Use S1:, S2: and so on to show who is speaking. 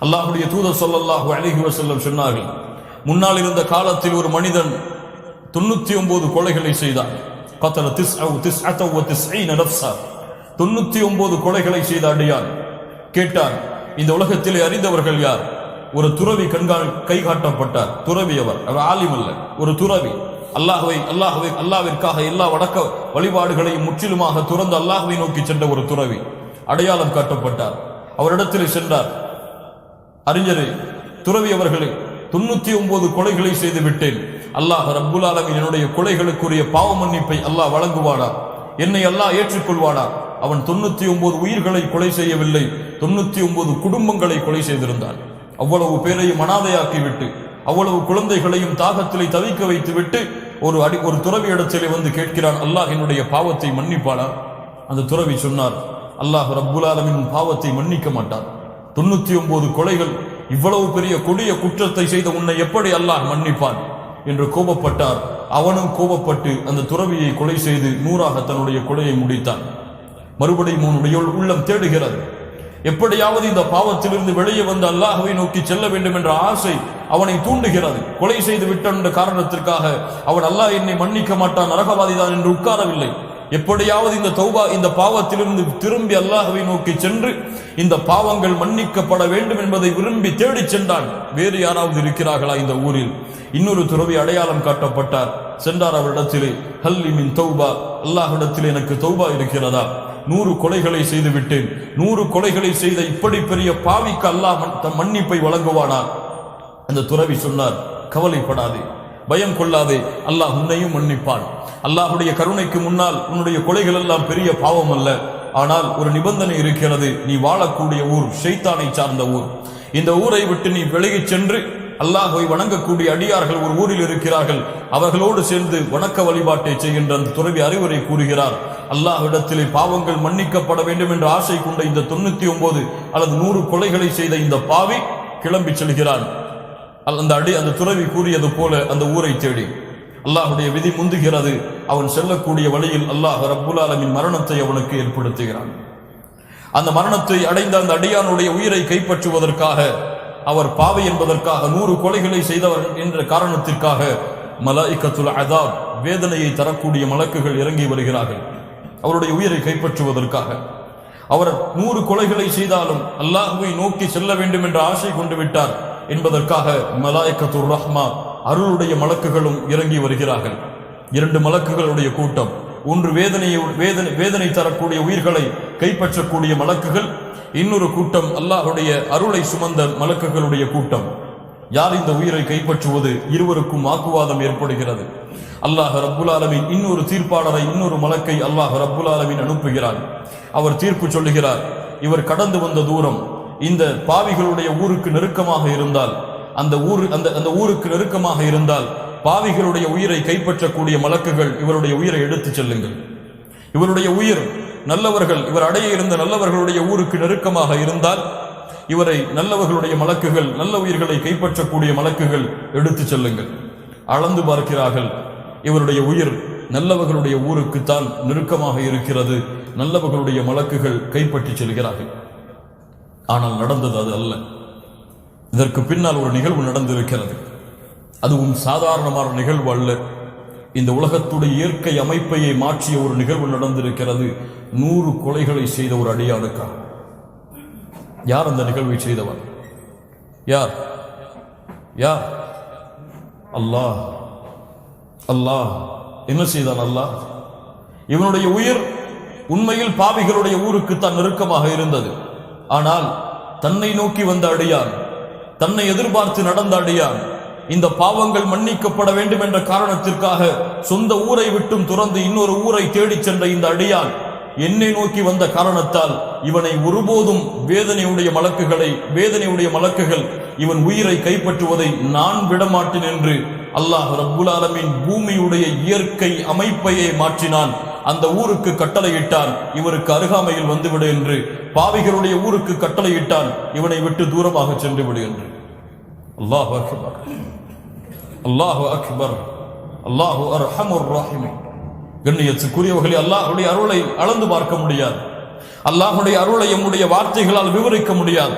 S1: அல்லாஹ்வுடைய தூதர் ஸல்லல்லாஹு அலைஹி வஸல்லம் சொன்னார்கள், முன்னால் இருந்த காலத்தில் ஒரு மனிதன் 99 கொலைகளை செய்தான். قتل 99 நஃப்ஸா, 99 கொலைகளை செய்த அடியான். கேட்டான், இந்த உலகத்திலே அறிந்தவர்கள் யார்? ஒரு துறவி கை காட்டப்பட்டார். துறவி அவர் ஆலிம் அல்ல, ஒரு துறவி. அல்லாஹ்விற்காக எல்லா வணக்க வழிபாடுகளையும் முற்றிலுமாக துறந்து அல்லாஹ்வை நோக்கி சென்ற ஒரு துறவி அடையாளம் காட்டப்பட்டார். அவரிடத்தில் சென்றார். அறிஞரே, துறவி அவர்களே, 99 கொலைகளை செய்து விட்டேன். அல்லாஹ் ரப்புல் ஆலமீன் என்னுடைய கொலைகளுக்குரிய பாவ மன்னிப்பை அல்லாஹ் வழங்குவானா? என்னை அல்லாஹ் ஏற்றுக்கொள்வானா? அவன் 99 உயிர்களை கொலை செய்யவில்லை, 99 குடும்பங்களை கொலை செய்திருந்தான். அவ்வளவு பேரையும் அனாதையாக்கிவிட்டு, அவ்வளவு குழந்தைகளையும் தாகத்திலே தவிக்க வைத்து விட்டு ஒரு துறவி இடத்திலே வந்து கேட்கிறான், அல்லாஹ் என்னுடைய பாவத்தை மன்னிப்பானா? அந்த துறவி சொன்னார், அல்லாஹ் ரப்புல் ஆலமீன் பாவத்தை மன்னிக்க மாட்டான். 99 கொலைகள், இவ்வளவு பெரிய கொடிய குற்றத்தை செய்த உன்னை எப்படி அல்லாஹ் மன்னிப்பான் என்று கோபப்பட்டார். அவனும் கோபப்பட்டு அந்த துறவியை கொலை செய்து 100ஆக தன்னுடைய கொலையை முடித்தான். மறுபடியும் அவனுடைய உள்ளம் தேடுகிறது, எப்படியாவது இந்த பாவத்திலிருந்து வெளியே வந்து அல்லாஹ்வை நோக்கி செல்ல வேண்டும் என்ற ஆசை அவனை தூண்டுகிறது. கொலை செய்து விட்ட என்ற காரணத்திற்காக அவன் அல்லாஹ் என்னை மன்னிக்க மாட்டான், நரகவாதிதான் என்று உட்காரவில்லை. எப்படியாவது இந்த பாவத்திலிருந்து திரும்பி அல்லாஹ்வை நோக்கி சென்று இந்த பாவங்கள் மன்னிக்கப்பட வேண்டும் என்பதை விரும்பி தேடி சென்றான். வேறு யாராவது இருக்கிறார்களா இந்த ஊரில்? இன்னொரு துறவி அடையாளம் காட்டப்பட்டார். சென்றார் அவரிடத்திலே, ஹல்லி மின் தௌபா, அல்லாஹ்விடத்தில் எனக்கு தௌபா இருக்கிறதா? 100 கொலைகளை செய்து விட்டேன். 100 கொலைகளை செய்த இப்படி பெரிய பாவிக்கு அல்லாஹ் மன்னிப்பை வழங்குவானா? அந்த துறவி சொன்னார், கவலைப்படாதே, பயம் கொள்ளாதே, அல்லாஹ் உன்னையும் மன்னிப்பான். அல்லாஹ்வுடைய கருணைக்கு முன்னால் உன்னுடைய கொலைகள் எல்லாம் பெரிய பாவம் அல்ல. ஆனால் ஒரு நிபந்தனை இருக்கிறது, நீ வாழக்கூடிய ஊர் ஷைத்தானை சார்ந்த ஊர். இந்த ஊரை விட்டு நீ விலகிச் சென்று அல்லாஹ்வை வணங்கக்கூடிய அடியார்கள் ஒரு ஊரில் இருக்கிறார்கள், அவர்களோடு சேர்ந்து வணக்க வழிபாட்டை செய்கின்ற அந்த துறவி அறிவுரை கூறுகிறார். அல்லாஹ்விடத்திலே பாவங்கள் மன்னிக்கப்பட வேண்டும் என்ற ஆசை கொண்ட இந்த 99 அல்லது 100 கொலைகளை செய்த இந்த பாவி கிளம்பி செல்கிறான். அந்த துறவி கூறியது போல அந்த ஊரை தேடி. அல்லாஹ்வுடைய விதி முந்துகிறது. அவன் செல்லக்கூடிய வழியில் அல்லாஹ் ரப்புல் ஆலமீன் மரணத்தை அவனுக்கு ஏற்படுத்துகிறான். அந்த மரணத்தை அடைந்த அந்த அடியானுடைய உயிரை கைப்பற்றுவதற்காக, அவர் பாவி என்பதற்காக, 100 கொலைகளை செய்தவர் என்ற காரணத்திற்காக மலாயிகத்துல் அஸாப், வேதனையை தரக்கூடிய மலக்குகள் இறங்கி வருகிறார்கள் அவருடைய உயிரை கைப்பற்றுவதற்காக. அவர் 100 கொலைகளை செய்தாலும் அல்லாஹ்வை நோக்கி செல்ல வேண்டும் என்ற ஆசை கொண்டு விட்டார் என்பதற்காக மலாயிகத்துர் ரஹ்மா, அருளுடைய மலக்குகளும் இறங்கி வருகிறார்கள். 2 மலக்குகளுடைய கூட்டம். ஒன்று வேதனை தரக்கூடிய உயிர்களை கைப்பற்றக்கூடிய மலக்குகள், இன்னொரு கூட்டம் அல்லாஹ்வுடைய அருளை சுமந்த மலக்குகளுடைய கூட்டம். யார் இந்த உயிரை கைப்பற்றுவது? இருவருக்கும் வாக்குவாதம் ஏற்படுகிறது. அல்லாஹ் ரப்புல் ஆலமீன் இன்னொரு தீர்ப்பாளரை, இன்னொரு மலக்கை அல்லாஹ் ரப்புல் ஆலமீன் அனுப்புகிறார். அவர் தீர்ப்பு சொல்லுகிறார், இவர் கடந்து வந்த தூரம் இந்த பாவிகளுடைய ஊருக்கு நெருக்கமாக இருந்தால், அந்த ஊருக்கு நெருக்கமாக இருந்தால் பாவிகளுடைய உயிரை கைப்பற்றக்கூடிய மலக்குகள் இவருடைய உயிரை எடுத்துச் செல்லுங்கள். இவருடைய உயிர் நல்லவர்கள், இவர் அடைய இருந்த நல்லவர்களுடைய ஊருக்கு நெருக்கமாக இருந்தால் இவரை நல்லவர்களுடைய மலக்குகள், நல்ல உயிர்களை கைப்பற்றக்கூடிய மலக்குகள் எடுத்துச் செல்லுங்கள். அளந்து பார்க்கிறார்கள், இவருடைய உயிர் நல்லவர்களுடைய ஊருக்குத்தான் நெருக்கமாக இருக்கிறது. நல்லவர்களுடைய மலக்குகள் கைப்பற்றி செல்கிறார்கள். ஆனால் நடந்தது அது அல்ல. இதற்கு பின்னால் ஒரு நிகழ்வு நடந்திருக்கிறது. அதுவும் சாதாரணமான நிகழ்வு அல்ல. இந்த உலகத்துடைய இயற்கை அமைப்பையை மாற்றிய ஒரு நிகழ்வு நடந்திருக்கிறது. 100 கொலைகளை செய்த ஒரு அடியானுக்காக. யார் அந்த நிகழ்வை செய்தவர்? யார்? அல்லாஹ். அல்லாஹ் என்ன செய்தான்? அல்லாஹ், இவனுடைய உயிர் உண்மையில் பாவிகளுடைய ஊருக்கு தான் நெருக்கமாக இருந்தது. ஆனால் தன்னை நோக்கி வந்த அடியான், தன்னை எதிர்பார்த்து நடந்த அடியான், இந்த பாவங்கள் மன்னிக்கப்பட வேண்டும் என்ற காரணத்திற்காக சொந்த ஊரை விட்டும் துறந்து இன்னொரு ஊரை தேடிச் சென்ற இந்த அடியான் என்னை நோக்கி வந்த காரணத்தால் இவனை ஒருபோதும் வேதனையுடைய மலக்குகள் இவன் உயிரை கைப்பற்றுவதை நான் விடமாட்டேன் என்று அல்லாஹ் ரப்புல் ஆலமீன் பூமியுடைய இயற்கை அமைப்பையே மாற்றினான். அந்த ஊருக்கு கட்டளையிட்டான், இவருக்கு அருகாமையில் வந்துவிடு என்று. பாவிகளுடைய ஊருக்கு கட்டளையிட்டான், இவனை விட்டு தூரமாக சென்று விடு என்று. அல்லாஹு அக்பர், அல்லாஹு அக்பர், அல்லாஹு அர்ஹமுர் ராஹிமீன். கண்ணியத்துக்குரியவர்களே, அல்லாஹ்வுடைய அருளை அளந்து பார்க்க முடியாது. அல்லாஹ்வுடைய அருளை நம்முடைய வார்த்தைகளால் விவரிக்க முடியாது.